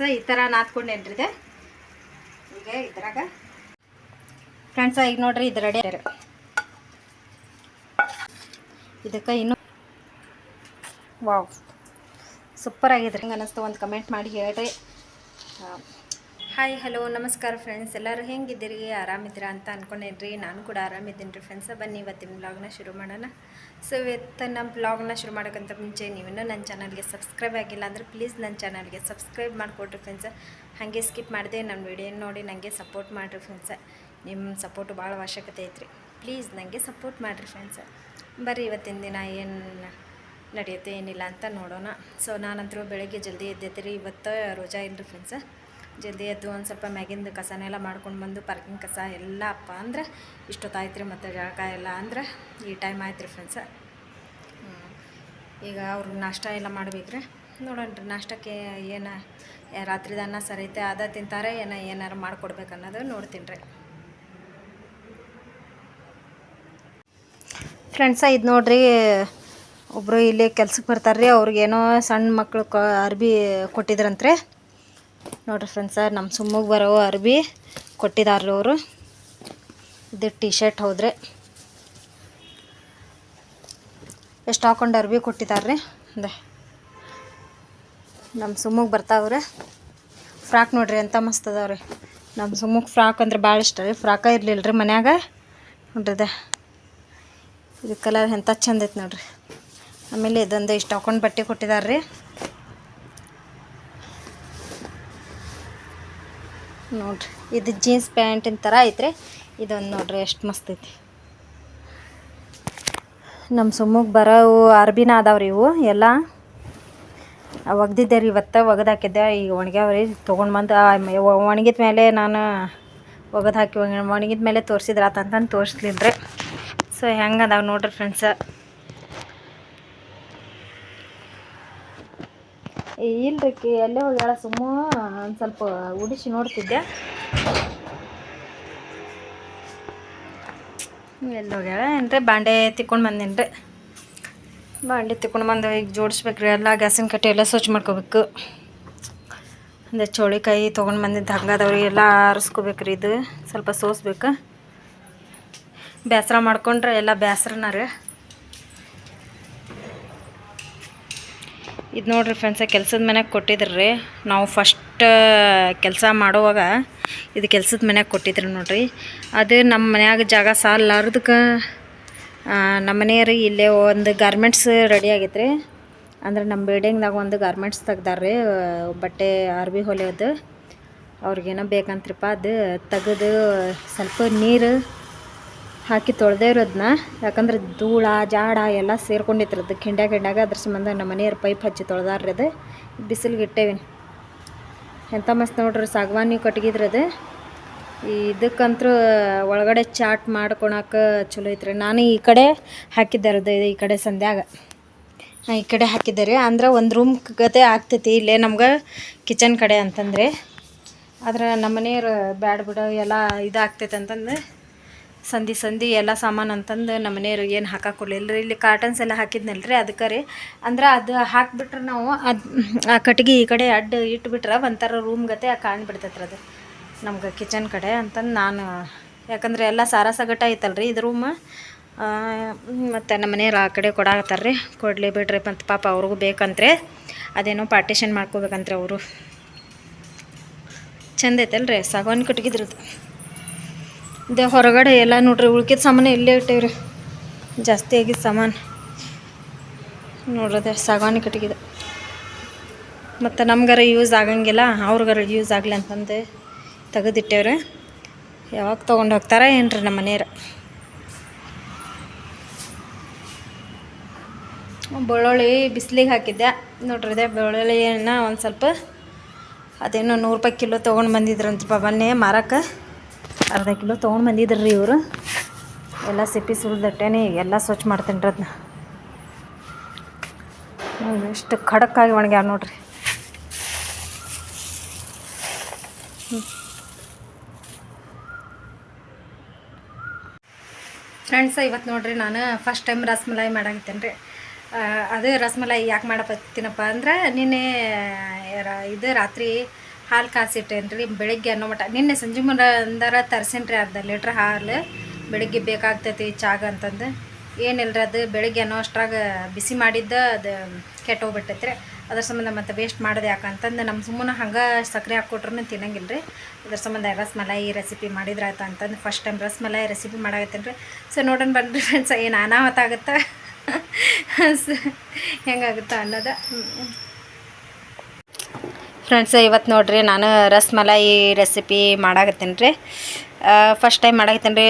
Friends ಈ ಥರ ನಾದ್ಕೊಂಡೇನ್ರಿ ಇದೆ ಈಗ ಇದ್ರಾಗ ಫ್ರೆಂಡ್ಸ ಈಗ ನೋಡ್ರಿ ಇದು ರೆಡಿ ಇದಕ್ಕೆ ಇನ್ನೂ ವಾವ್ ಸೂಪರ್ ಆಗಿದ್ರಿ ಹೆಂಗೆ ಅನ್ನಿಸ್ತು ಒಂದು ಕಮೆಂಟ್ ಮಾಡಿ ಹೇಳ್ರಿ. ಹಾಯ್ ಹಲೋ ನಮಸ್ಕಾರ ಫ್ರೆಂಡ್ಸ್, ಎಲ್ಲರೂ ಹೆಂಗಿದ್ದೀರಿ? ಆರಾಮಿದ್ದೀರಾ ಅಂತ ಅಂದ್ಕೊಂಡೇನ್ರಿ. ನಾನು ಕೂಡ ಆರಾಮಿದ್ದೀನಿ ರೀ ಫ್ರೆಂಡ್ಸ. ಬನ್ನಿ ಇವತ್ತಿನ ಬ್ಲಾಗ್ನ ಶುರು ಮಾಡೋಣ. ಸೊ ಇವತ್ತು ನಮ್ಮ ಬ್ಲಾಗ್ನ ಶುರು ಮಾಡೋಕ್ಕಂತ ಮುಂಚೆ ನೀವಿನ್ನೂ ನನ್ನ ಚಾನಲ್ಗೆ ಸಬ್ಸ್ಕ್ರೈಬ್ ಆಗಿಲ್ಲ ಅಂದರೆ ಪ್ಲೀಸ್ ನನ್ನ ಚಾನಲ್ಗೆ ಸಬ್ಸ್ಕ್ರೈಬ್ ಮಾಡಿಕೊಡ್ರಿ ಫ್ರೆಂಡ್ಸ. ಹಾಗೆ ಸ್ಕಿಪ್ ಮಾಡಿದೆ ನನ್ನ ವಿಡಿಯೋ ನೋಡಿ ನನಗೆ ಸಪೋರ್ಟ್ ಮಾಡಿರಿ ಫ್ರೆಂಡ್ಸ. ನಿಮ್ಮ ಸಪೋರ್ಟು ಭಾಳ ಅವಶ್ಯಕತೆ ಐತ್ರಿ. ಪ್ಲೀಸ್ ನನಗೆ ಸಪೋರ್ಟ್ ಮಾಡಿರಿ ಫ್ರೆಂಡ್ಸ. ಬರ್ರಿ ಇವತ್ತಿನ ದಿನ ಏನು ನಡೆಯುತ್ತೆ ಏನಿಲ್ಲ ಅಂತ ನೋಡೋಣ. ಸೊ ನಾನಂತರೂ ಬೆಳಗ್ಗೆ ಜಲ್ದಿ ಎದ್ದೈತೆ ಇವತ್ತು ರೋಜಾ ಇಲ್ರಿ ಫ್ರೆಂಡ್ಸ. ಜಲ್ದಿ ಎದ್ದು ಒಂದು ಸ್ವಲ್ಪ ಮ್ಯಾಗಿಂದು ಕಸನೆಲ್ಲ ಮಾಡ್ಕೊಂಡು ಬಂದು ಪಾರ್ಕಿಂಗ್ ಕಸ ಎಲ್ಲ ಅಪ್ಪ ಅಂದ್ರೆ ಇಷ್ಟೊತ್ತಾಯ್ತು ರೀ. ಮತ್ತು ಜಳಕ ಎಲ್ಲ ಅಂದ್ರೆ ಈ ಟೈಮ್ ಆಯ್ತು ರೀ ಫ್ರೆಂಡ್ಸ. ಈಗ ಅವ್ರಿಗೆ ನಾಷ್ಟ ಎಲ್ಲ ಮಾಡ್ಬೇಕ್ರಿ. ನೋಡೋಣ ರೀ ನಾಷ್ಟಕ್ಕೆ ಏನು ರಾತ್ರಿದ ಅನ್ನ ಸರಿ ಐತೆ ಅದ ತಿಂತಾರೆ ಏನಾರು ಮಾಡಿಕೊಡ್ಬೇಕು ಅನ್ನೋದು ನೋಡ್ತೀನಿ ರೀ ಫ್ರೆಂಡ್ಸ. ಇದು ನೋಡ್ರಿ ಒಬ್ಬರು ಇಲ್ಲಿ ಕೆಲ್ಸಕ್ಕೆ ಬರ್ತಾರೆ ರೀ. ಅವ್ರಿಗೇನೋ ಸಣ್ಣ ಮಕ್ಳು ಅರ್ಬಿ ಕೊಟ್ಟಿದ್ರಂತ್ರಿ ನೋಡ್ರಿ ಫ್ರೆಂಡ್ಸ. ನಮ್ಮ ಸುಮ್ಮಗೆ ಬರೋ ಅರ್ಬಿ ಕೊಟ್ಟಿದ್ದಾರೆ ಅವರು. ಇದು ಟಿ ಶರ್ಟ್ ಹೌದ್ರಿ, ಎಷ್ಟು ಹಾಕೊಂಡು ಅರ್ಬಿ ಕೊಟ್ಟಿದ್ದಾರೆ ರೀ. ಅದೇ ನಮ್ಮ ಸುಮ್ಮಗೆ ಬರ್ತಾವ್ರೆ. ಫ್ರಾಕ್ ನೋಡ್ರಿ ಎಂಥ ಮಸ್ತ್ ಅದಾವ್ರಿ. ನಮ್ಮ ಸುಮ್ಮಗೆ ಫ್ರಾಕ್ ಅಂದ್ರೆ ಭಾಳ ಇಷ್ಟ ರೀ. ಫ್ರಾಕ ಇರಲಿಲ್ಲ ರೀ ಮನ್ಯಾಗ. ನೋಡ್ರಿ ಇದು ಕಲರ್ ಎಂಥ ಚಂದ ಐತೆ ನೋಡ್ರಿ. ಆಮೇಲೆ ಇದೊಂದು ಇಷ್ಟು ಹಾಕೊಂಡು ಬಟ್ಟೆ ಕೊಟ್ಟಿದ್ದಾರೆ ರೀ ನೋಡ್ರಿ. ಇದು ಜೀನ್ಸ್ ಪ್ಯಾಂಟಿನ ಥರ ಐತ್ರಿ. ಇದೊಂದು ನೋಡ್ರಿ ಎಷ್ಟು ಮಸ್ತ್ ಐತಿ. ನಮ್ಮ ಸುಮ್ಮಗೆ ಬರೋವು ಅರ್ಬಿನ ಅದಾವ್ರಿ. ಇವು ಎಲ್ಲ ಒಗ್ದಿದ್ದೆ ರೀ ಇವತ್ತು. ಒಗೆದು ಹಾಕಿದ್ದೆ. ಈಗ ಒಣಗ್ಯಾವ್ರಿ. ತೊಗೊಂಡು ಬಂದು ಒಣಗಿದ ಮೇಲೆ ನಾನು ಒಗೆದು ಹಾಕಿ ಒಣಗಿದ ಮೇಲೆ ತೋರಿಸಿದ್ರೆ ಆತಂತಂದು ತೋರಿಸ್ಲಿಲ್ಲ ರೀ. ಸೊ ಹೆಂಗೆ ಅದಾವೆ ನೋಡ್ರಿ ಫ್ರೆಂಡ್ಸ. ಇಲ್ರಿ ಎಲ್ಲೇ ಹೋಗ್ಯಾಳ ಸುಮ್ಮ ಒಂದು ಸ್ವಲ್ಪ ಉಡಿಸಿ ನೋಡ್ತಿದ್ದೆ. ಎಲ್ಲಿ ಹೋಗ್ಯಾಳ ಏನ್ರಿ. ಬಾಂಡೆ ತಿಕ್ಕೊಂಡು ಬಂದೇನಿ ರೀ. ಬಾಂಡೆ ತಿಕ್ಕೊಂಡು ಬಂದು ಈಗ ಜೋಡಿಸ್ಬೇಕು ರೀ. ಎಲ್ಲ ಗ್ಯಾಸಿನ ಕಟ್ಟೆ ಎಲ್ಲ ಸ್ವಚ್ಛ ಮಾಡ್ಕೋಬೇಕು. ಅಂದರೆ ಚೌಳಿಕಾಯಿ ತೊಗೊಂಡು ಬಂದಿದ್ದು ಹಂಗದವ್ರಿ. ಎಲ್ಲ ಆರಿಸ್ಕೋಬೇಕು ರೀ. ಇದು ಸ್ವಲ್ಪ ಸೋಸ್ಬೇಕು. ಬೇಸರ ಮಾಡ್ಕೊಂಡ್ರೆ ಎಲ್ಲ ಬೇಸರನ ರೀ. ಇದು ನೋಡ್ರಿ ಫ್ರೆಂಡ್ಸ ಕೆಲ್ಸದ ಮನ್ಯಾಗ ಕೊಟ್ಟಿದ್ರು ರೀ. ನಾವು ಫಸ್ಟ್ ಕೆಲಸ ಮಾಡುವಾಗ ಇದು ಕೆಲ್ಸದ ಮನ್ಯಾಗ ಕೊಟ್ಟಿದ್ರು ನೋಡ್ರಿ. ಅದು ನಮ್ಮ ಮನ್ಯಾಗ ಜಾಗ ಸಾಲಾರ್ದಕ್ಕೆ ನಮ್ಮ ಮನೆಯವ್ರು ಇಲ್ಲೇ ಒಂದು ಗಾರ್ಮೆಂಟ್ಸ್ ರೆಡಿ ಆಗೈತೆ ರೀ. ಅಂದ್ರೆ ನಮ್ಮ ಬಿಲ್ಡಿಂಗ್ದಾಗ ಒಂದು ಗಾರ್ಮೆಂಟ್ಸ್ ತೆಗ್ದಾರ್ರಿ. ಬಟ್ಟೆ ಅರ್ಬಿ ಹೊಲಿಯೋದು ಅವ್ರಿಗೇನೋ ಬೇಕಂತ್ರಿಪ್ಪ. ಅದು ತೆಗೆದು ಸ್ವಲ್ಪ ನೀರು ಹಾಕಿ ತೊಳೆದೇವ್ರದನ್ನ. ಯಾಕಂದ್ರೆ ಧೂಳ ಜಾಡ ಎಲ್ಲ ಸೇರ್ಕೊಂಡಿತ್ರದ ಕಿಂಡ್ಯಾಗ ಅದ್ರ ಸಂಬಂಧ ನಮ್ಮ ಮನೆಯವ್ರು ಪೈಪ್ ಹಚ್ಚಿ ತೊಳೆದಾರ್ರಿ. ಅದು ಬಿಸಿಲಿಗೆ ಇಟ್ಟೇವಿ. ಎಂಥ ಮಸ್ತ್ ನೋಡ್ರಿ. ಸಾಗವಾನಿ ಕಟ್ಗಿದ್ರದು. ಇದಕ್ಕಂತೂ ಒಳಗಡೆ ಚಾಟ್ ಮಾಡ್ಕೊಳಕ್ಕೆ ಚಲೋ ಐತ್ರಿ. ನಾನು ಈ ಕಡೆ ಹಾಕಿದ್ದಾರದು ಈ ಕಡೆ ಸಂಧ್ಯಾಗ ಈ ಕಡೆ ಹಾಕಿದ್ದೆ ರೀ. ಅಂದ್ರೆ ಒಂದು ರೂಮ್ ಗತೆ ಆಗ್ತೈತಿ ಇಲ್ಲೇ ನಮ್ಗೆ ಕಿಚನ್ ಕಡೆ ಅಂತಂದರೆ. ಆದ್ರೆ ನಮ್ಮ ಮನೆಯವ್ರು ಬ್ಯಾಡ ಬಿಡು ಎಲ್ಲ ಇದಾಗ್ತೈತೆ ಅಂತಂದು ಸಂಧಿ ಎಲ್ಲ ಸಾಮಾನು ಅಂತಂದು ನಮ್ಮ ಮನೆಯವ್ರು ಏನು ಹಾಕಾಕೊಡ್ಲಿಲ್ಲ ರೀ. ಇಲ್ಲಿ ಕಾಟನ್ಸ್ ಎಲ್ಲ ಹಾಕಿದ್ನಲ್ಲ ರೀ ಅದಕ್ಕೆ ರೀ. ಅಂದ್ರೆ ಅದು ಹಾಕಿಬಿಟ್ರೆ ನಾವು ಅದು ಆ ಕಟ್ಗೆ ಈ ಕಡೆ ಅಡ್ಡ ಇಟ್ಬಿಟ್ರೆ ಒಂಥರ ರೂಮ್ ಗತೆ ಕಾಣ್ಬಿಡ್ತೈತ್ರಿ ಅದು ನಮ್ಗೆ ಕಿಚನ್ ಕಡೆ ಅಂತಂದು ನಾನು. ಯಾಕಂದರೆ ಎಲ್ಲ ಸಾರಾಸಗಟ ಐತಲ್ಲ ರೀ ಇದು ರೂಮ್. ಮತ್ತು ನಮ್ಮ ಮನೆಯವ್ರು ಆ ಕಡೆ ಕೊಡಾಕತ್ತಾರ ರೀ. ಕೊಡಲಿ ಬಿಡ್ರಿ ಮತ್ತು ಪಾಪ ಅವ್ರಿಗೂ ಬೇಕಂದ್ರೆ ಅದೇನೋ ಪಾರ್ಟಿಷನ್ ಮಾಡ್ಕೋಬೇಕಂತ್ರಿ ಅವರು. ಚಂದ ಐತಲ್ರಿ ಸಾಗವಾನಿ ಕಟ್ಗಿದ್ರದ್ದು. ಇದು ಹೊರಗಡೆ ಎಲ್ಲ ನೋಡ್ರಿ ಉಳ್ಕಿದ ಸಾಮಾನು ಇಲ್ಲೇ ಇಟ್ಟೇವ್ರಿ. ಜಾಸ್ತಿ ಆಗಿದ್ದು ಸಾಮಾನು ನೋಡ್ರದೆ ಸಾಗವಾನಿ ಕಟ್ಗಿದೆ. ಮತ್ತು ನಮ್ಗಾರ ಯೂಸ್ ಆಗಂಗಿಲ್ಲ ಅವ್ರಿಗಾರ ಯೂಸ್ ಆಗಲಿ ಅಂತಂದು ತೆಗೆದಿಟ್ಟೇವ್ರಿ. ಯಾವಾಗ ತೊಗೊಂಡು ಹೋಗ್ತಾರ ಏನ್ರಿ ನಮ್ಮ ಮನೆಯವ್ರು. ಬೆಳ್ಳುಳ್ಳಿ ಬಿಸಿಲಿಗೆ ಹಾಕಿದ್ದೆ ನೋಡ್ರಿ. ಬೆಳ್ಳುಳ್ಳಿನ ಒಂದು ಸ್ವಲ್ಪ ಅದೇನೋ 100 ರೂಪಾಯಿ ಕಿಲೋ ತೊಗೊಂಡು ಬಂದಿದ್ರಂತಪ್ಪ ಮೊನ್ನೆ ಮಾರಕ್ಕೆ. ಅರ್ಧ ಕಿಲೋ ತೊಗೊಂಡು ಬಂದಿದ್ರು ರೀ ಇವರು. ಎಲ್ಲ ಸಿಪ್ಪಿ ಸುಲಿದಟ್ಟೇನೆ ಎಲ್ಲ ಸ್ವಚ್ಛ ಮಾಡ್ತೀನಿ ರೀ ಅದನ್ನ. ಎಷ್ಟು ಖಡಕ್ಕಾಗಿ ಒಣಗ್ಯಾವ ನೋಡ್ರಿ. ಫ್ರೆಂಡ್ಸ ಇವತ್ತು ನೋಡ್ರಿ ನಾನು ಫಸ್ಟ್ ಟೈಮ್ ರಸಮಲಾಯಿ ಮಾಡಾಕತ್ತೇನೆ ರೀ. ಅದು ರಸಮಲಾಯಿ ಯಾಕೆ ಮಾಡಕತ್ತೀನಪ್ಪ ಅಂದ್ರೆ ನಿನ್ನೆ ಇದು ರಾತ್ರಿ ಹಾಲು ಕಾಸಿಟ್ಟೇನಿ ರೀ ಬೆಳಿಗ್ಗೆ ಅನ್ನೋ ಮಟ್ಟ ನಿನ್ನೆ ಸಂಜೆ ಮುಂದರ ತರ್ಸೇನಿ ರೀ ಅರ್ಧ ಲೀಟ್ರ್ ಹಾಲು ಬೆಳಿಗ್ಗೆ ಬೇಕಾಗ್ತೈತಿ ಚಾಗ ಅಂತಂದು ಏನಿಲ್ಲರಿ ಅದು ಬೆಳಿಗ್ಗೆ ಅನ್ನೋ ಅಷ್ಟ್ರಾಗ ಬಿಸಿ ಮಾಡಿದ್ದ ಅದು ಕೆಟ್ಟೋಗ್ಬಿಟ್ಟೈತೆ ರೀ ಅದ್ರ ಸಂಬಂಧ ಮತ್ತು ವೇಸ್ಟ್ ಮಾಡೋದು ಯಾಕಂತಂದು ನಮ್ಮ ಸುಮ್ಮನೆ ಹಂಗೆ ಸಕ್ಕರೆ ಹಾಕ್ಕೊಟ್ರೂ ತಿನ್ನಂಗಿಲ್ಲ ರೀ ಅದ್ರ ಸಂಬಂಧ ರಸಮಲಾಯಿ ರೆಸಿಪಿ ಮಾಡಿದ್ರೆ ಆಯ್ತು ಅಂತಂದು ಫಸ್ಟ್ ಟೈಮ್ ರಸಮಲಾಯಿ ರೆಸಿಪಿ ಮಾಡಾಕತ್ತೇನೆ ರೀ ಸೊ ನೋಡೋಣ ಬನ್ನಿರಿ ಫ್ರೆಂಡ್ಸ್ ಏನು ಅನಾಹುತ ಆಗುತ್ತಾ ಹೆಂಗಾಗುತ್ತಾ ಅನ್ನೋದು ಫ್ರೆಂಡ್ಸ್ ಇವತ್ತು ನೋಡಿರಿ ನಾನು ರಸಮಲಾಯಿ ರೆಸಿಪಿ ಮಾಡಾಕತ್ತೀನಿ ರೀ ಫಸ್ಟ್ ಟೈಮ್ ಮಾಡಾಕತ್ತೀನಿ ರೀ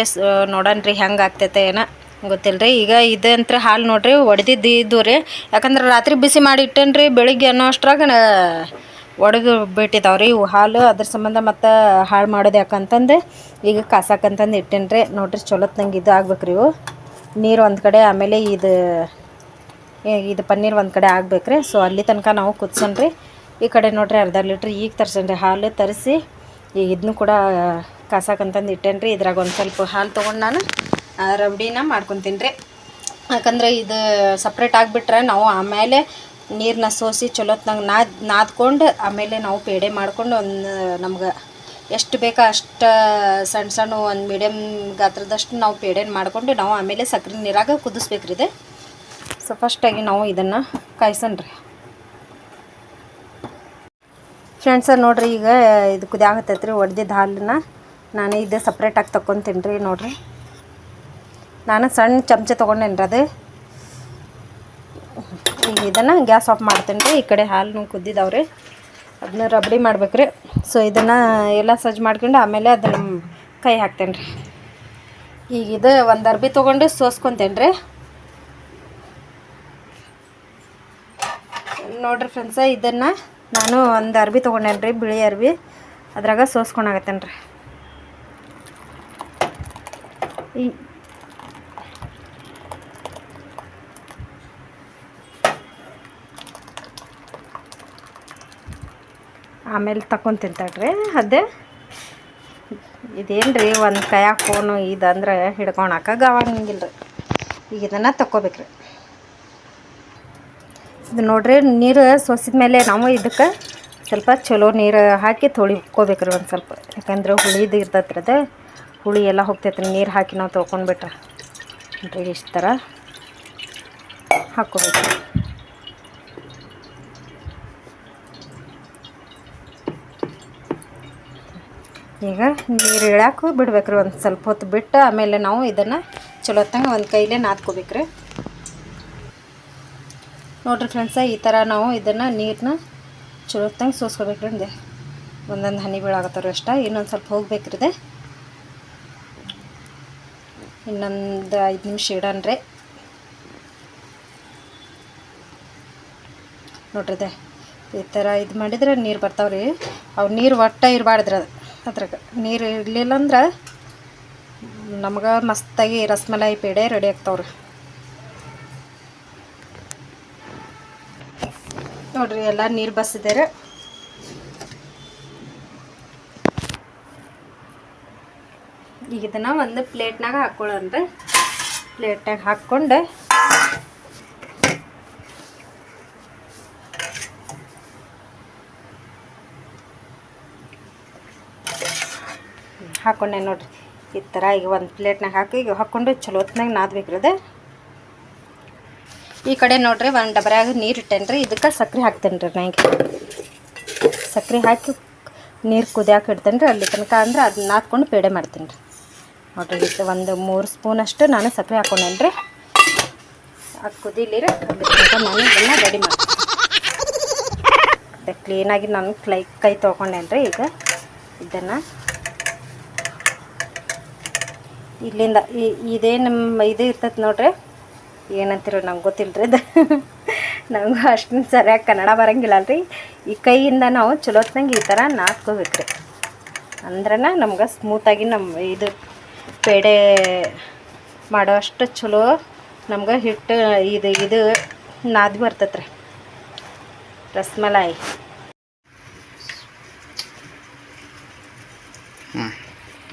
ನೋಡೋಣ ರೀ ಹೆಂಗೆ ಆಗ್ತೈತೆ ಏನೋ ಗೊತ್ತಿಲ್ಲ ರೀ ಈಗ ಇದಂತ್ರ ಹಾಲು ನೋಡಿರಿ ಒಡೆದಿದ್ದು ರೀ ಯಾಕಂದ್ರೆ ರಾತ್ರಿ ಬಿಸಿ ಮಾಡಿ ಇಟ್ಟೇನಿ ರೀ ಬೆಳಿಗ್ಗೆ ಅನ್ನೋ ಅಷ್ಟ್ರಾಗ ಒಡೆದು ಬಿಟ್ಟಿದ್ದಾವೆ ರೀ ಇವು ಹಾಲು ಅದ್ರ ಸಂಬಂಧ ಮತ್ತು ಹಾಳು ಮಾಡೋದು ಯಾಕಂತಂದು ಈಗ ಕಾಸಾಕಂತಂದು ಇಟ್ಟೇನಿ ರೀ ನೋಡಿರಿ ಚಲೋತ್ನಂಗೆ ಇದು ಆಗ್ಬೇಕು ರೀ ಇವು ನೀರು ಒಂದು ಕಡೆ ಆಮೇಲೆ ಇದು ಪನ್ನೀರ್ ಒಂದು ಕಡೆ ಆಗ್ಬೇಕು ರೀ ಸೊ ಅಲ್ಲಿ ತನಕ ನಾವು ಕುದ್ಸೋಣ ರೀ ಈ ಕಡೆ ನೋಡಿರಿ ಅರ್ಧ ಲೀಟ್ರ್ ಈಗ ತರ್ಸೇನಿ ರೀ ಹಾಲು ತರಿಸಿ ಈಗ ಇದನ್ನು ಕೂಡ ಕಾಸಾಕಂತಂದು ಇಟ್ಟೇನಿ ರೀ ಇದ್ರಾಗ ಒಂದು ಸ್ವಲ್ಪ ಹಾಲು ತೊಗೊಂಡು ನಾನು ರಬಡಿನ ಮಾಡ್ಕೊತೀನಿ ರೀ ಯಾಕಂದ್ರೆ ಇದು ಸಪ್ರೇಟ್ ಆಗಿಬಿಟ್ರೆ ನಾವು ಆಮೇಲೆ ನೀರನ್ನ ಸೋಸಿ ಚಲೋತ್ನಂಗೆ ನಾದ್ಕೊಂಡು ಆಮೇಲೆ ನಾವು ಪೇಡೆ ಮಾಡ್ಕೊಂಡು ಒಂದು ನಮ್ಗೆ ಎಷ್ಟು ಬೇಕೋ ಅಷ್ಟು ಸಣ್ಣ ಸಣ್ಣ ಒಂದು ಮೀಡಿಯಮ್ ಗಾತ್ರದಷ್ಟು ನಾವು ಪೇಡೆನ ಮಾಡಿಕೊಂಡು ನಾವು ಆಮೇಲೆ ಸಕ್ಕರೆ ನೀರಾಗ ಕುದಿಸ್ಬೇಕ್ರಿ ಇದು ಸೊ ಫಸ್ಟಾಗಿ ನಾವು ಇದನ್ನು ಕಾಯ್ಸೋಣ ರೀ ಫ್ರೆಂಡ್ಸ ನೋಡಿರಿ ಈಗ ಇದು ಕುದಿಯಾಗತ್ತೈತೆ ರೀ ಒಡೆದಿದ್ದ ಹಾಲನ್ನ ನಾನು ಇದು ಸಪ್ರೇಟಾಗಿ ತಗೊತೀನಿ ರೀ ನೋಡಿರಿ ನಾನು ಸಣ್ಣ ಚಮಚ ತೊಗೊಂಡೇನಿ ರೀ ಅದು ಈಗ ಇದನ್ನು ಗ್ಯಾಸ್ ಆಫ್ ಮಾಡ್ತೀನಿ ರೀ ಈ ಕಡೆ ಹಾಲು ಕುದ್ದಿದ್ದಾವ್ರಿ ಅದನ್ನ ರಬಡಿ ಮಾಡ್ಬೇಕು ರೀ ಸೊ ಇದನ್ನು ಎಲ್ಲ ಸಜ್ಜು ಮಾಡ್ಕೊಂಡು ಆಮೇಲೆ ಅದನ್ನು ಕೈ ಹಾಕ್ತೇನೆ ರೀ ಈಗ ಇದು ಒಂದು ಅರ್ಬಿ ತೊಗೊಂಡು ಸೋಸ್ಕೊತೇನೆ ರೀ ನೋಡಿರಿ ಫ್ರೆಂಡ್ಸ ಇದನ್ನು ನಾನು ಒಂದು ಅರ್ಬಿ ತೊಗೊಂಡೇನಿ ರೀ ಬಿಳಿ ಅರ್ಬಿ ಅದ್ರಾಗ ಸೋಸ್ಕೊಂಡಾಗತ್ತೇನೆ ರೀ ಆಮೇಲೆ ತಗೊಂತೀನಿ ತಡ್ರಿ ಅದೇ ಇದೇನು ರೀ ಒಂದು ಕೈಯಾಗ ಫೋನು ಇದಂದ್ರೆ ಹಿಡ್ಕೊಳಕ್ಕಾಗ ಆಗಂಗಿಲ್ಲ ರೀ ಈಗ ಇದನ್ನು ತಗೋಬೇಕ್ರಿ ಇದು ನೋಡ್ರಿ ನೀರು ಸೋಸಿದ ಮೇಲೆ ನಾವು ಇದಕ್ಕೆ ಸ್ವಲ್ಪ ಚಲೋ ನೀರು ಹಾಕಿ ತೊಳಿಕೋಬೇಕ್ರಿ ಒಂದು ಸ್ವಲ್ಪ ಯಾಕಂದ್ರೆ ಹುಳಿದು ಇರ್ತೈತೆ ರೀ ಅದು ಹುಳಿ ಎಲ್ಲ ಹೋಗ್ತೈತೆ ರೀ ನೀರು ಹಾಕಿ ನಾವು ತೊಳ್ಕೊಂಡ್ಬಿಟ್ರೆ ನೋಡ್ರಿ ಇಷ್ಟು ಥರ ಹಾಕ್ಕೋಬೇಕು ಈಗ ನೀರು ಇಳ್ಯಾಕೆ ಬಿಡ್ಬೇಕ್ರಿ ಒಂದು ಸ್ವಲ್ಪ ಹೊತ್ತು ಬಿಟ್ಟು ಆಮೇಲೆ ನಾವು ಇದನ್ನು ಚಲೋತ್ತಂಗೆ ಒಂದು ಕೈಲೇ ನಾದ್ಕೋಬೇಕ್ರಿ ನೋಡಿರಿ ಫ್ರೆಂಡ್ಸ ಈ ಥರ ನಾವು ಇದನ್ನು ನೀರನ್ನ ಚಲೋತ್ತಂಗೆ ಸೋಸ್ಕೋಬೇಕ್ರಿ ಅಂದೆ ಒಂದೊಂದು ಹನಿ ಬೀಳಾಗತ್ತವ್ರಿ ಅಷ್ಟ ಇನ್ನೊಂದು ಸ್ವಲ್ಪ ಹೋಗ್ಬೇಕ್ರಿ ಇದೆ ಇನ್ನೊಂದು 5 ನಿಮಿಷ ಇಡನ್ರಿ ನೋಡ್ರಿ ಇದೆ ಈ ಥರ ಇದು ಮಾಡಿದ್ರೆ ನೀರು ಬರ್ತಾವ್ರಿ ಅವು ನೀರು ಒಟ್ಟ ಇರಬಾರ್ದ್ರಿ ಅದು ಅದ್ರಾಗ ನೀರು ಇರಲಿಲ್ಲ ಅಂದ್ರೆ ನಮ್ಗೆ ಮಸ್ತಾಗಿ ರಸಮಲಾಯಿ ಪೇಡೆ ರೆಡಿ ಆಗ್ತಾವ್ರಿ ನೋಡ್ರಿ ಎಲ್ಲ ನೀರು ಬಸಿದ್ದಾರೆ ಈಗ ಇದನ್ನು ಒಂದು ಪ್ಲೇಟ್ನಾಗ ಹಾಕ್ಕೊಳ್ಳೋಣ್ರಿ ಪ್ಲೇಟ್ನಾಗ ಹಾಕ್ಕೊಂಡು ಹಾಕ್ಕೊಂಡೆ ನೋಡ್ರಿ ಈ ಥರ ಈಗ ಒಂದು ಪ್ಲೇಟ್ನಾಗ ಹಾಕಿ ಈಗ ಹಾಕ್ಕೊಂಡು ಚಲೋತ್ನಾಗ ನಾದ್ಬೇಕ್ರಿ ಅದು ಈ ಕಡೆ ನೋಡ್ರಿ ಒಂದು ಡಬರ್ಯಾಗ ನೀರು ಇಟ್ಟೇನಿ ರೀ ಇದಕ್ಕೆ ಸಕ್ಕರೆ ಹಾಕ್ತೇನೆ ರೀ ನನಗೆ ಸಕ್ಕರೆ ಹಾಕಿ ನೀರು ಕುದಿಯಾಕೆ ಇಡ್ತೇನೆ ರೀ ಅಲ್ಲಿ ತನಕ ಅಂದ್ರೆ ಅದನ್ನ ನಾದ್ಕೊಂಡು ಪೇಡೆ ಮಾಡ್ತೀನಿ ರೀ ನೋಡ್ರಿ ಇದು ಒಂದು 3 ಸ್ಪೂನಷ್ಟು ನಾನು ಸಕ್ಕರೆ ಹಾಕ್ಕೊಂಡೇನಿ ರೀ ಅದು ಕುದೀಲಿ ರೀ ಅಲ್ಲಿ ತನಕ ನಾನು ಇದನ್ನು ರೆಡಿ ಮಾಡ್ತೀನಿ ಕ್ಲೀನಾಗಿ ನಾನು ಕೈ ತೊಳ್ಕೊಂಡೇನಿ ರೀ ಈಗ ಇದನ್ನು ಇಲ್ಲಿಂದ ಇದೇ ನಮ್ಮ ಇದು ಇರ್ತೈತೆ ನೋಡ್ರಿ ಏನಂತೀರೋ ನಂಗೆ ಗೊತ್ತಿಲ್ಲ ರೀ ಇದು ನನಗೂ ಅಷ್ಟೊಂದು ಸರಿಯಾಗಿ ಕನ್ನಡ ಬರೋಂಗಿಲ್ಲ ರೀ ಈ ಕೈಯಿಂದ ನಾವು ಚಲೋತ್ನಂಗೆ ಈ ಥರ ನಾದ್ಕೋಬೇಕ್ರಿ ಅಂದ್ರೆ ನಮ್ಗೆ ಸ್ಮೂತಾಗಿ ನಮ್ಮ ಇದು ಪೇಡೆ ಮಾಡೋ ಅಷ್ಟು ಚಲೋ ನಮ್ಗೆ ಹಿಟ್ಟು ಇದು ನಾದಿ ಬರ್ತೈತೆ ರೀ ರಸಮಲಾಯಿ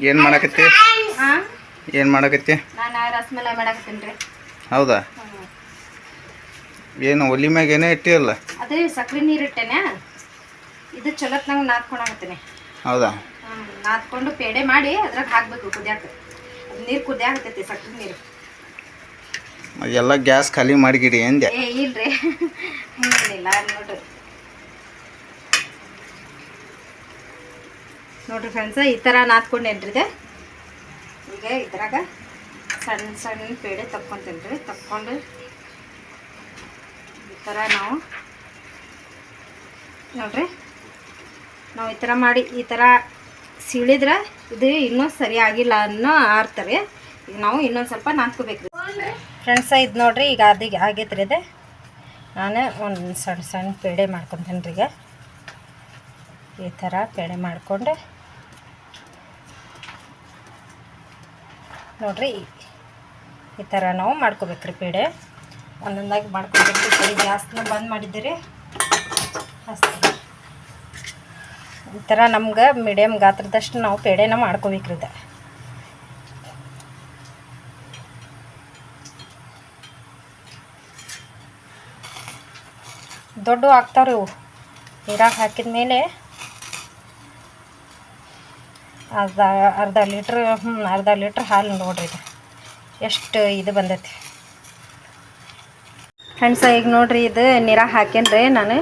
ಏನು ಮಾಡಕತ್ತಿ ಏನು ಮಾಡಕತ್ತಿ ನಾನು ರಸಮಲಾಯಿ ಮಾಡಕತ್ತೀನಿ ರೀ ಹೌದಾ ಏನು ಒಲಿ ಮ್ಯಾಗ ಏನೇ ಇಟ್ಟಿಯಲ್ಲ ಅದೇ ಸಕ್ಕರೆ ನೀರು ಇಟ್ಟೇನೆ ಇದು ಚಲೋತ್ನಾಗ ನಾದ್ಕೊಳಕತ್ತೀನಿ. ಹೌದಾ? ನಾದ್ಕೊಂಡು ಪೇಡೆ ಮಾಡಿ ಅದ್ರಾಗ ಹಾಕ್ಬೇಕು ಕುದ್ಯಾಕ. ನೀರು ಕುದ್ಯಾಕತ್ತೈತಿ, ಸಕ್ಕರೆ ನೀರು. ಎಲ್ಲ ಗ್ಯಾಸ್ ಖಾಲಿ ಮಾಡಿಗಿಡಿ ಅಂದೆ. ಏ ಇಲ್ರಿ, ಹಂಗೇನಿಲ್ಲ. ನೋಡ್ರಿ ಫ್ರೆಂಡ್ಸ, ಈ ಥರ ನಾದ್ಕೊಂಡೇನ್ರಿ ಇದೆ. ಈಗ ಇದ್ರಾಗ ಸಣ್ಣ ಸಣ್ಣ ಪೇಡೆ ತಕ್ಕೊಂತೀನಿ ರೀ. ತಕ್ಕೊಂಡು ಈ ಥರ ನಾವು ನೋಡ್ರಿ, ನಾವು ಈ ಥರ ಮಾಡಿ ಈ ಥರ ಸೀಳಿದ್ರೆ ಇದು ಇನ್ನೂ ಸರಿಯಾಗಿಲ್ಲ ಅನ್ನೋ ಆರ್ತಾರೆ. ಈಗ ನಾವು ಇನ್ನೊಂದು ಸ್ವಲ್ಪ ನಾದ್ಕೋಬೇಕು ರೀ ಫ್ರೆಂಡ್ಸ. ಇದು ನೋಡ್ರಿ, ಈಗ ಆಗೈತೆ ರೀ ಇದೆ. ನಾನು ಒಂದು ಸಣ್ಣ ಸಣ್ಣ ಪೇಡೆ ಮಾಡ್ಕೊತೀನಿ ರೀ. ಈಗ ಈ ಥರ ಪೇಡೆ ಮಾಡಿಕೊಂಡು ನೋಡ್ರಿ, ಈ ಥರ ನಾವು ಮಾಡ್ಕೋಬೇಕ್ರಿ ಪೇಡೆ. ಒಂದೊಂದಾಗಿ ಮಾಡ್ಕೊಬೇಕು. ಸರಿ, ಗ್ಯಾಸ್ನ ಬಂದ್ ಮಾಡಿದ್ದೀರಿ ಹಚ್ತೀವಿ. ಈ ಥರ ನಮ್ಗೆ ಮೀಡಿಯಮ್ ಗಾತ್ರದಷ್ಟು ನಾವು ಪೇಡೆನ ಮಾಡ್ಕೋಬೇಕ್ರಿ. ಇದು ದೊಡ್ಡ ಆಗ್ತಾವ್ರಿ ಇವು. ನೀರಾಗ ಹಾಕಿದ ಮೇಲೆ ಅರ್ಧ ಲೀಟ್ರ್ ಹಾಲು ನೋಡ್ರಿ. ಇದು ಎಷ್ಟು ಇದು ಬಂದೈತಿ ಫ್ರೆಂಡ್ಸ. ಈಗ ನೋಡ್ರಿ, ಇದು ನೀರಾಗ ಹಾಕೇನ್ರಿ ನಾನು.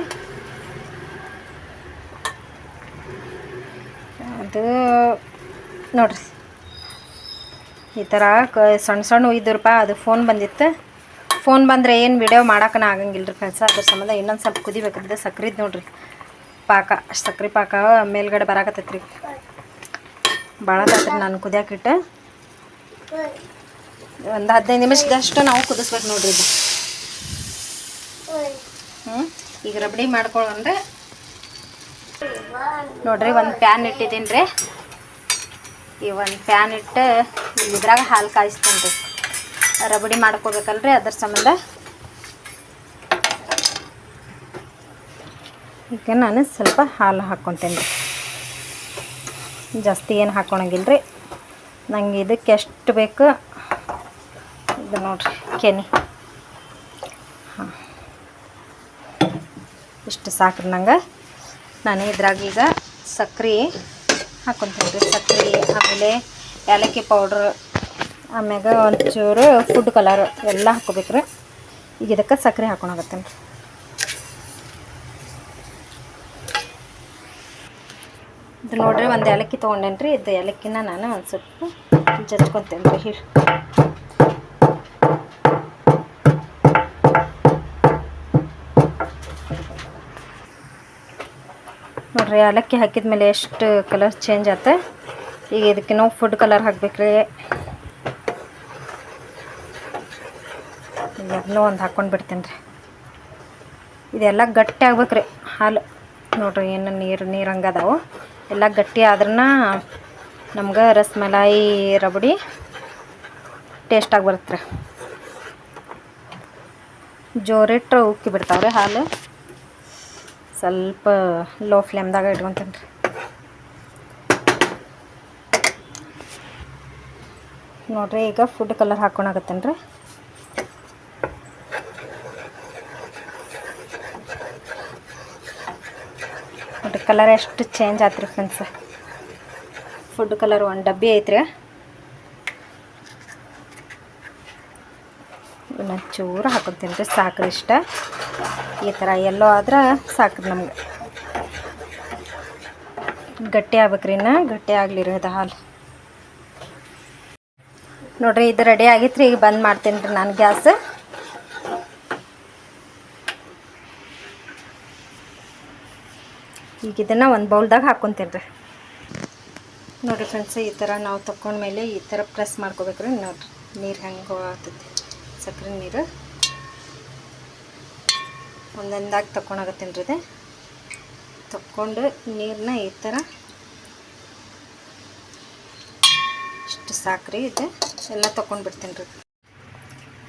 ಅದು ನೋಡ್ರಿ ಈ ಥರ ಸಣ್ಣ ಸಣ್ಣ ಇದ್ರಪ್ಪ. ಅದು ಫೋನ್ ಬಂದಿತ್ತು. ಫೋನ್ ಬಂದರೆ ಏನು ವಿಡಿಯೋ ಮಾಡೋಕ್ಕನ ಆಗಂಗಿಲ್ಲ ರೀ ಫ್ರೆಂಡ್ಸ. ಅದ್ರ ಸಂಬಂಧ ಇನ್ನೊಂದು ಸ್ವಲ್ಪ ಕುದಿಬೇಕಂದ್ರೆ ಸಕ್ರಿದು ನೋಡ್ರಿ ಪಾಕ. ಸಕ್ರೆ ಪಾಕ ಮೇಲ್ಗಡೆ ಬರಾಕತ್ತೈತೆ ರೀ. ಭಾಳದಾತ್ರಿ ನಾನು ಕುದಿಯಾಕಿಟ್ಟು. ಒಂದು 15 ನಿಮಿಷದಷ್ಟು ನಾವು ಕುದಿಸ್ಬೇಕು ನೋಡ್ರಿ ಇದು. ಈಗ ರಬಡಿ ಮಾಡ್ಕೊಳ್ಳಂದ್ರೆ ನೋಡ್ರಿ, ಒಂದು ಪ್ಯಾನ್ ಇಟ್ಟಿದ್ದೀನಿ ರೀ. ಈ ಒಂದು ಪ್ಯಾನ್ ಇಟ್ಟು ಇದ್ರಾಗ ಹಾಲು ಕಾಯಿಸ್ತೀನಿ ರೀ. ರಬಡಿ ಮಾಡ್ಕೋಬೇಕಲ್ರಿ, ಅದ್ರ ಸಂಬಂಧ ಈಗ ನಾನು ಸ್ವಲ್ಪ ಹಾಲು ಹಾಕ್ಕೊತೀನಿ ರೀ. ಜಾಸ್ತಿ ಏನು ಹಾಕ್ಕೊಳಂಗಿಲ್ಲ ರೀ. ನಂಗೆ ಇದಕ್ಕೆ ಎಷ್ಟು ಬೇಕು ಇದು ನೋಡ್ರಿ ಕೆನೆ. ಹಾಂ, ಇಷ್ಟು ಸಾಕ್ರಿ ನಂಗೆ. ನಾನು ಇದ್ರಾಗ ಈಗ ಸಕ್ರೆ ಹಾಕ್ಕೊತೀನಿ ರೀ. ಸಕ್ರೆ, ಆಮೇಲೆ ಏಲಕ್ಕಿ ಪೌಡ್ರ್, ಆಮ್ಯಾಗ ಒಂಚೂರು ಫುಡ್ ಕಲರ್ ಎಲ್ಲ ಹಾಕ್ಕೋಬೇಕ್ರಿ. ಈಗ ಇದಕ್ಕೆ ಸಕ್ಕರೆ ಹಾಕ್ಕೊಳಕತ್ತೀನಿ ರೀ. ಇದು ನೋಡ್ರಿ, ಒಂದು ಏಲಕ್ಕಿ ತೊಗೊಂಡೇನಿ ರೀ. ಇದು ಏಲಕ್ಕಿನ ನಾನು ಒಂದು ಸ್ವಲ್ಪ ಜಜ್ಕೊತೀನಿ ರೀ. ನೋಡ್ರಿ, ಏಲಕ್ಕಿ ಹಾಕಿದ ಮೇಲೆ ಎಷ್ಟು ಕಲರ್ ಚೇಂಜ್ ಆಯ್ತು. ಈಗ ಇದಕ್ಕೆ ನಾವು ಫುಡ್ ಕಲರ್ ಹಾಕ್ಬೇಕ್ರಿ. ಅದನ್ನೂ ಒಂದು ಹಾಕ್ಕೊಂಡು ಬಿಡ್ತೀನಿ ರೀ. ಇದೆಲ್ಲ ಗಟ್ಟಿ ಆಗ್ಬೇಕ್ರಿ ಹಾಲು. ನೋಡ್ರಿ, ಏನು ನೀರು ಹಂಗದಾವು. ಎಲ್ಲ ಗಟ್ಟಿ ಆದ್ರೂ ನಮ್ಗೆ ರಸ್ಮಲಾಯಿ ರಬಡಿ ಟೇಸ್ಟಾಗಿ ಬರುತ್ತೆ ರೀ. ಜೋರಿಟ್ಟು ಉಕ್ಕಿ ಬಿಡ್ತಾವ್ರಿ ಹಾಲು. ಸ್ವಲ್ಪ ಲೋ ಫ್ಲೇಮ್ದಾಗ ಇಟ್ಕೊತೀನಿ ರೀ. ನೋಡ್ರಿ, ಈಗ ಫುಡ್ ಕಲರ್ ಹಾಕ್ಕೊಳಕತ್ತೀನಿ ರೀ. ನೋಡ್ರಿ, ಕಲರ್ ಎಷ್ಟು ಚೇಂಜ್ ಆತ್ರಿ ಫ್ರೆಂಡ್ಸ್. ಫುಡ್ ಕಲರ್ ಒಂದು ಡಬ್ಬಿ ಐತ್ರಿ. ಇದನ್ನ ಚೂರು ಹಾಕೊತೀನಿ ರೀ, ಸಾಕ್ರಿ. ಇಷ್ಟ ಈ ಥರ ಎಲ್ಲೋ ಆದ್ರೆ ಸಾಕ್ರಿ ನಮ್ಗೆ. ಗಟ್ಟಿ ಆಗ್ಬೇಕ್ರಿ, ಇನ್ನು ಗಟ್ಟಿ ಆಗ್ಲಿರೋದು ಹಾಲು. ನೋಡ್ರಿ, ಇದು ರೆಡಿ ಆಗಿತ್ತು ರೀ. ಈಗ ಬಂದ್ ಮಾಡ್ತೀನಿ ರೀ ನಾನು ಗ್ಯಾಸ್. ಈಗ ಇದನ್ನು ಒಂದು ಬೌಲ್ದಾಗ ಹಾಕ್ಕೊತೀನಿ ರೀ. ನೋಡಿರಿ ಫ್ರೆಂಡ್ಸ್, ಈ ಥರ ನಾವು ತಗೊಂಡ್ಮೇಲೆ ಈ ಥರ ಪ್ರೆಸ್ ಮಾಡ್ಕೋಬೇಕ್ರಿ. ನೋಡಿರಿ ನೀರು ಹೆಂಗೆ ಹೋಗತ್ತೈತಿ, ಸಕ್ಕರೆ ನೀರು ಒಂದೊಂದಾಗಿ ತಗೊಂಡಾಗತ್ತೀನಿ ರೀ. ಇದೆ ತಗೊಂಡು ನೀರನ್ನ ಈ ಥರ ಇಷ್ಟು ಸಾಕ್ರಿ. ಇದು ಎಲ್ಲ ತೊಗೊಂಡ್ಬಿಡ್ತೀನಿ ರೀ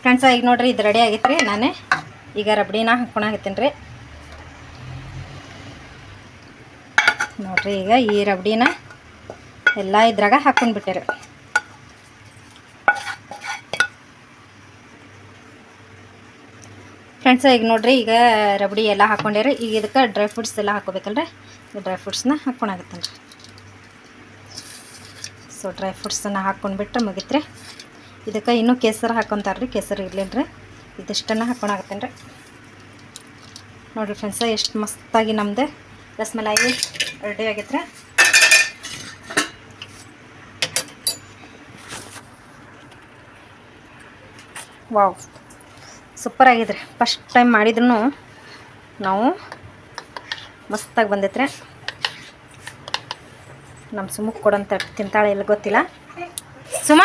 ಫ್ರೆಂಡ್ಸ. ಈಗ ನೋಡಿರಿ, ಇದು ರೆಡಿ ಆಗೈತೆ ರೀ. ನಾನೇ ಈಗ ರಬಡಿನ ಹಾಕ್ಕೊಳಕತ್ತೀನಿ ರೀ. ನೋಡಿರಿ, ಈಗ ಈ ರಬಡಿನ ಎಲ್ಲ ಇದ್ರಾಗ ಹಾಕ್ಕೊಂಡ್ಬಿಟ್ಟೆ ರೀ. ಫ್ರೆಂಡ್ಸ್ ಈಗ ನೋಡಿರಿ, ಈಗ ರಬಡಿ ಎಲ್ಲ ಹಾಕ್ಕೊಂಡ್ರಿ. ಈಗ ಇದಕ್ಕೆ ಡ್ರೈ ಫ್ರೂಟ್ಸ್ ಎಲ್ಲ ಹಾಕ್ಕೋಬೇಕಲ್ರಿ. ಈ ಡ್ರೈ ಫ್ರೂಟ್ಸ್ನ ಹಾಕ್ಕೊಳಾಗತ್ತೇನೆ ರೀ. ಸೊ ಡ್ರೈ ಫ್ರೂಟ್ಸನ್ನು ಹಾಕ್ಕೊಂಡ್ಬಿಟ್ರೆ ಮುಗಿತ್ರಿ. ಇದಕ್ಕೆ ಇನ್ನೂ ಕೇಸರಿ ಹಾಕ್ಕೊತಾರೆ ರೀ. ಕೇಸರಿ ಇರ್ಲಿಲ್ಲ ರೀ, ಇದಿಷ್ಟನ್ನು ಹಾಕ್ಕೊಳಾಗತ್ತೇನೆ ರೀ. ನೋಡಿರಿ ಫ್ರೆಂಡ್ಸ, ಎಷ್ಟು ಮಸ್ತಾಗಿ ನಮ್ಮದು ರಸಮಲಾಯಿ ರೆಡಿ ಆಗೈತ್ರಿ. ವಾವ್, ಸೂಪರ್ ಆಗಿದ್ರಿ. ಫಸ್ಟ್ ಟೈಮ್ ಮಾಡಿದ್ರೂ ನಾವು ಮಸ್ತಾಗಿ ಬಂದೈತ್ರಿ. ನಮ್ಮ ಸುಮಕ್ಕೆ ಕೊಡಂತ ತಿಂತಾಳೆ ಇಲ್ಲ ಗೊತ್ತಿಲ್ಲ. ಸುಮ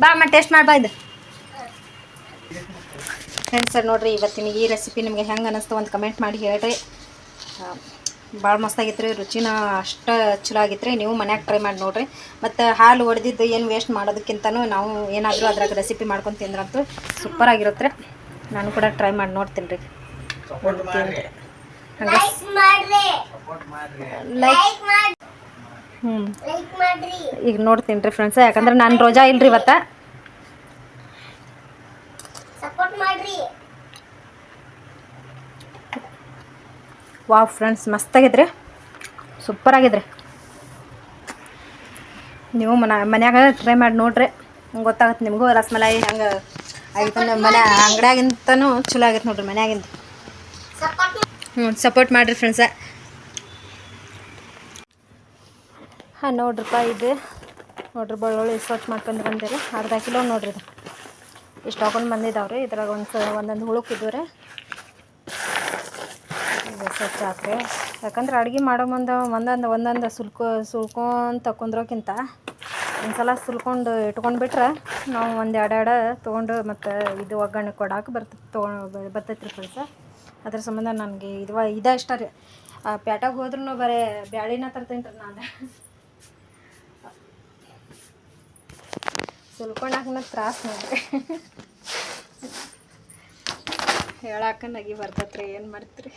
ಬಾ ಅಮ್ಮ ಟೇಸ್ಟ್ ಮಾಡ್ಬಾ ಇದು. ಫ್ರೆಂಡ್ಸ್ ನೋಡಿರಿ, ಇವತ್ತಿನ ಈ ರೆಸಿಪಿ ನಿಮಗೆ ಹೆಂಗೆ ಅನ್ನಿಸ್ತು ಒಂದು ಕಮೆಂಟ್ ಮಾಡಿ ಹೇಳ್ರಿ. ಭಾಳ ಮಸ್ತಾಗಿತ್ತು ರೀ, ರುಚಿನ ಅಷ್ಟು ಚಲೋ ಆಗಿತ್ತು ರೀ. ನೀವು ಮನ್ಯಾಗ ಟ್ರೈ ಮಾಡಿ ನೋಡಿರಿ. ಮತ್ತು ಹಾಲು ಒಡೆದಿದ್ದು ಏನು ವೇಸ್ಟ್ ಮಾಡೋದಕ್ಕಿಂತನೂ ನಾವು ಏನಾದರೂ ಅದ್ರಾಗ ರೆಸಿಪಿ ಮಾಡ್ಕೊಂಡು ತಿಂದ್ರಂತೂ ಸೂಪರ್ ಆಗಿರುತ್ತೆ. ನಾನು ಕೂಡ ಟ್ರೈ ಮಾಡಿ ನೋಡ್ತೀನಿ ರೀ. ಈಗ ನೋಡ್ತೀನಿ ರೀ ಫ್ರೆಂಡ್ಸ್, ಯಾಕಂದ್ರೆ ನಾನು ರೋಜಾ ಇಲ್ರಿ ಇವತ್ತು. ವಾವ್ ಫ್ರೆಂಡ್ಸ್, ಮಸ್ತಾಗಿದ್ರಿ, ಸೂಪರ್ ಆಗಿದ್ರಿ. ನೀವು ಮನ್ಯಾಗ ಟ್ರೈ ಮಾಡಿ ನೋಡ್ರಿ, ಗೊತ್ತಾಗತ್ತೆ ನಿಮಗೂ ರಸಮಲಾಯಿ ಹೆಂಗೆ ಆಗಿತ್ತು. ಮನೆ ಅಂಗಡಿಯಾಗಿಂತನೂ ಚಲೋ ಆಗೈತೆ ನೋಡ್ರಿ ಮನ್ಯಾಗಿಂದ. ಸಪೋರ್ಟ್ ಮಾಡಿರಿ ಫ್ರೆಂಡ್ಸ. ಹಾಂ ನೋಡ್ರಿಪ್ಪ, ಇದು ನೋಡ್ರಿ ಬೆಳ್ಳುಳ್ಳಿ ಸ್ವಚ್ಛ ಮಾಡ್ಕೊಂಡು ಬಂದಿರಿ. ಅರ್ಧ ಕಿಲೋ ನೋಡ್ರಿ, ಇದು ಇಷ್ಟು ಹಾಕೊಂಡು ಬಂದಿದ್ದಾವ್ರಿ. ಇದ್ರಾಗ ಒಂದೊಂದು ಹುಳುಕಿದ್ವು ರೀ. ಇದು ಸ್ವಚ್ಛ ಹಾಕ್ರಿ, ಯಾಕಂದ್ರೆ ಅಡುಗೆ ಮಾಡೋ ಮುಂದೆ ಒಂದೊಂದು ಸುಲ್ಕೊಂಡು ತಕೊಂಡ್ರೋಕ್ಕಿಂತ ಒಂದು ಸಲ ಸುಲ್ಕೊಂಡು ಇಟ್ಕೊಂಡ್ಬಿಟ್ರೆ ನಾವು ಒಂದು ಎರಡು ತೊಗೊಂಡು ಮತ್ತು ಇದು ಒಗ್ಗರಣೆ ಕೊಡೋಕೆ ಬರ್ತೈತೆ ರೀ ಫ್ರೆಂಡ್ಸ. ಅದ್ರ ಸಂಬಂಧ ನನಗೆ ಇದೇ ಇಷ್ಟ ರೀ. ಪೇಟೆಗೆ ಹೋದ್ರೂ ಬರೀ ಬ್ಯಾಳಿನ ತರ್ತೇನೆ ರೀ ನಾನು. ಸುಲ್ಕೊಂಡಾಕ ತ್ರಾಸು ನೋಡ್ರಿ, ಹೇಳಾಕ ನಗಿ ಬರ್ತೈತೆ ರೀ. ಏನು ಮಾಡ್ತೀರಿ,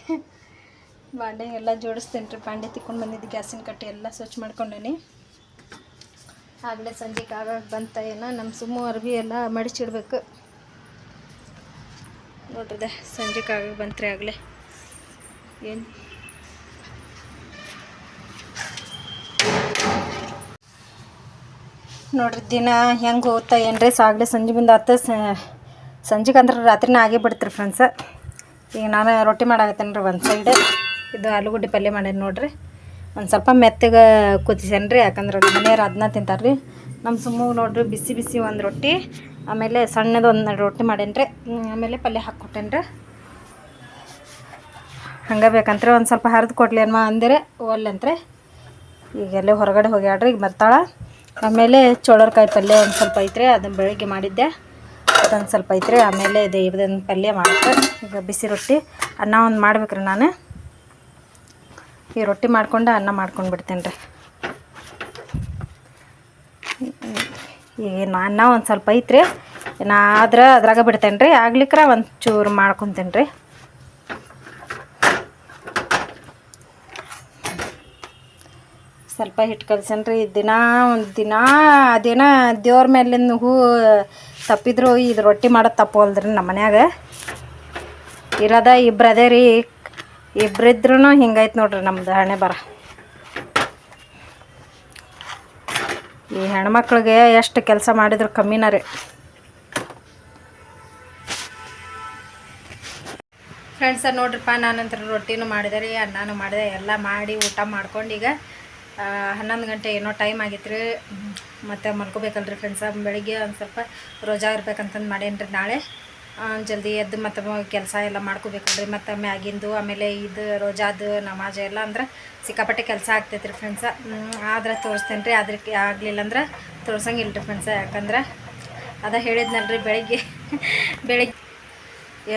ಬಾಂಡೆ ಎಲ್ಲ ಜೋಡಿಸ್ತೇನೆ ರೀ. ಬಾಂಡೆ ತಿಕ್ಕೊಂಡು ಬಂದಿದ್ದು ಗ್ಯಾಸಿನ ಕಟ್ಟೆ ಎಲ್ಲ ಸ್ವಚ್ಛ ಮಾಡ್ಕೊಂಡೇನಿ. ಆಗಲೇ ಸಂಜೆಗೆ ಆಗಾಗ ಬಂತ ಏನೋ ನಮ್ಮ ಸುಮ್ಮು ಅರ್ಬಿ ಎಲ್ಲ ಮಡಿಚಿಡ್ಬೇಕು ನೋಡ್ರಿದೆ. ಸಂಜೆಗೆ ಆಗಾಗ ಬಂತ್ರಿ ಆಗಲೇ. ಏನು ನೋಡ್ರಿ ದಿನ ಹೆಂಗೆ ಹೋಗ್ತಾ ಏನ್ರಿ. ಆಗಲೇ ಸಂಜೆ ಬಂದು ಆತ, ಸಂಜೆಗೆ ಅಂದ್ರೆ ರಾತ್ರಿನೇ ಆಗೇ ಬಿಡ್ತೀರಿ ಫ್ರೆಂಡ್ಸ. ಈಗ ನಾನು ರೊಟ್ಟಿ ಮಾಡಾಕತ್ತೇನೆ ರೀ. ಒಂದು ಸೈಡ್ ಇದು ಆಲೂಗಡ್ಡೆ ಪಲ್ಯ ಮಾಡೇನಿ ನೋಡ್ರಿ. ಒಂದು ಸ್ವಲ್ಪ ಮೆತ್ತಗೆ ಕುದಿಸೇನೆ ರೀ, ಯಾಕಂದ್ರೆ ಮನೆಯವ್ರು ಅದನ್ನ ತಿಂತಾರೆ ರೀ. ನಮ್ಮ ಸುಮ್ಮಗೆ ನೋಡ್ರಿ ಬಿಸಿ ಬಿಸಿ ಒಂದು ರೊಟ್ಟಿ, ಆಮೇಲೆ ಸಣ್ಣದು ಒಂದು ರೊಟ್ಟಿ ಮಾಡೇನಿ ರೀ. ಆಮೇಲೆ ಪಲ್ಯ ಹಾಕ್ಕೊಟ್ಟೇನಿ ರೀ. ಹಂಗೆ ಬೇಕಂತ್ರೆ ಒಂದು ಸ್ವಲ್ಪ ಹರಿದು ಕೊಡ್ಲಿ ಅಮ್ಮ ಅಂದರೆ ಒಲ್ಲಂತ್ರೆ. ಈಗೆಲ್ಲೇ ಹೊರಗಡೆ ಹೋಗ್ಯಾಡ್ರಿ, ಈಗ ಬರ್ತಾಳೆ. ಆಮೇಲೆ ಚೋಳರ್ಕಾಯಿ ಪಲ್ಯ ಒಂದು ಸ್ವಲ್ಪ ಐತ್ರಿ, ಅದನ್ನು ಬೆಳಗ್ಗೆ ಮಾಡಿದ್ದೆ, ಅದೊಂದು ಸ್ವಲ್ಪ ಐತ್ರಿ. ಆಮೇಲೆ ಇದೊಂದು ಪಲ್ಯ ಮಾಡ್ತಾರೆ. ಈಗ ಬಿಸಿ ರೊಟ್ಟಿ ಅನ್ನ ಒಂದು ಮಾಡ್ಬೇಕ್ರಿ. ನಾನು ಈ ರೊಟ್ಟಿ ಮಾಡ್ಕೊಂಡು ಅನ್ನ ಮಾಡ್ಕೊಂಡು ಬಿಡ್ತೇನೆ ರೀ. ಈಗ ಅನ್ನ ಒಂದು ಸ್ವಲ್ಪ ಐತ್ರಿ, ಆದ್ರೆ ಅದ್ರಾಗ ಬಿಡ್ತೇನೆ ರೀ. ಆಗ್ಲಿಕ್ರ ಒಂದು ಚೂರು ಮಾಡ್ಕೊತೇನೆ ರೀ. ಸ್ವಲ್ಪ ಹಿಟ್ಟು ಕಲ್ಸೇನೆ ರೀ. ಒಂದು ದಿನ ಅದೇನೋ ದೇವ್ರ ಮೇಲಿಂದ ಹೂ ತಪ್ಪಿದ್ರು ಇದು ರೊಟ್ಟಿ ಮಾಡೋದು ತಪ್ಪೋಲ್ದ್ರಿ. ನಮ್ಮ ಮನ್ಯಾಗ ಇರೋದ ಇಬ್ರು ಅದೇ ರೀ. ಇಬ್ಬರಿದ್ರೂ ಹಿಂಗೈತೆ ನೋಡ್ರಿ ನಮ್ದು ಹಣೆ ಬರ. ಈ ಹೆಣ್ಮಕ್ಳಿಗೆ ಎಷ್ಟು ಕೆಲಸ ಮಾಡಿದ್ರು ಕಮ್ಮಿನ ರೀ. ಫ್ರೆಂಡ್ಸ ನೋಡ್ರಿಪ್ಪ, ನಾನಂತರ ರೊಟ್ಟಿನೂ ಮಾಡಿದೆ ರೀ, ಅನ್ನನೂ ಮಾಡಿದೆ. ಎಲ್ಲ ಮಾಡಿ ಊಟ ಮಾಡ್ಕೊಂಡು ಈಗ 11 ಗಂಟೆ ಏನೋ ಟೈಮ್ ಆಗಿತ್ತು ರೀ. ಮತ್ತು ಮಲ್ಕೋಬೇಕಲ್ರಿ ಫ್ರೆಂಡ್ಸ. ಬೆಳಿಗ್ಗೆ ಒಂದು ಸ್ವಲ್ಪ ರೋಜಾ ಇರ್ಬೇಕಂತಂದು ಮಾಡೇನಿ ರೀ. ನಾಳೆ ಜಲ್ದಿ ಎದ್ದು ಮತ್ತು ಕೆಲಸ ಎಲ್ಲ ಮಾಡ್ಕೋಬೇಕಲ್ರಿ. ಮತ್ತು ಮ್ಯಾಗಿಂದು ಆಮೇಲೆ ಇದು ರೋಜಾದು ನಮಾಜ ಎಲ್ಲ ಅಂದ್ರೆ ಸಿಕ್ಕಾಪಟ್ಟೆ ಕೆಲಸ ಆಗ್ತೈತೆ ರೀ ಫ್ರೆಂಡ್ಸ. ಆದ್ರೆ ತೋರಿಸ್ತೇನೆ ರೀ, ಅದಕ್ಕೆ ಆಗಲಿಲ್ಲ ಅಂದ್ರೆ ತೋರ್ಸಂಗಿಲ್ಲ ರೀ ಫ್ರೆಂಡ್ಸ. ಯಾಕಂದ್ರೆ ಅದ ಹೇಳಿದ್ನಲ್ರಿ, ಬೆಳಿಗ್ಗೆ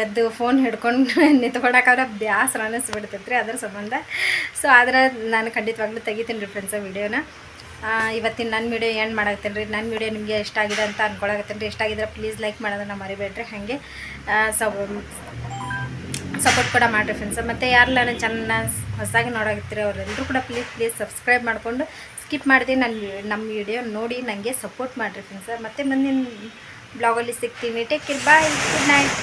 ಎದ್ದು ಫೋನ್ ಹಿಡ್ಕೊಂಡು ನಿಂತ್ಕೊಳಕ್ಕಾದ್ರೆ ಬ್ಯಾಸರ ಅನ್ನಿಸ್ಬಿಡ್ತೈತೆ ರೀ, ಅದ್ರ ಸಂಬಂಧ. ಸೊ ಆದ್ರೆ ನಾನು ಖಂಡಿತವಾಗ್ಲೂ ತೆಗಿತೀನಿ ರೀ ಫ್ರೆಂಡ್ಸ ವಿಡಿಯೋನ. ಇವತ್ತಿನ ನನ್ನ ವಿಡಿಯೋ ಏನು ಮಾಡಾಕತ್ತೇನೆ ರೀ. ನನ್ನ ವಿಡಿಯೋ ನಿಮಗೆ ಇಷ್ಟ ಆಗಿದೆ ಅಂತ ಅಂದ್ಕೊಳಕತ್ತೇನೆ ರೀ. ಇಷ್ಟ ಆಗಿದ್ರೆ ಪ್ಲೀಸ್ ಲೈಕ್ ಮಾಡೋದನ್ನ ಮರಿಬೇಡ್ರಿ. ಹಾಗೆ ಸಪೋರ್ಟ್ ಕೂಡ ಮಾಡಿರಿ ಫ್ರೆಂಡ್ಸ. ಮತ್ತು ಯಾರೆಲ್ಲ ನನ್ನ ಚಾನಲ್ನ ಹೊಸದಾಗಿ ನೋಡಾಕತ್ತೀರಿ ಅವರೆಲ್ಲರೂ ಕೂಡ ಪ್ಲೀಸ್ ಸಬ್ಸ್ಕ್ರೈಬ್ ಮಾಡಿಕೊಂಡು ಸ್ಕಿಪ್ ಮಾಡಿದೆ ನಮ್ಮ ವಿಡಿಯೋ ನೋಡಿ ನನಗೆ ಸಪೋರ್ಟ್ ಮಾಡಿರಿ ಫ್ರೆಂಡ್ಸ. ಮತ್ತು ಮುಂದಿನ ಬ್ಲಾಗಲ್ಲಿ ಸಿಗ್ತೀವಿ. ಟೇಕ್ ಕೇರ್, ಬಾಯ್, ಗುಡ್ ನೈಟ್.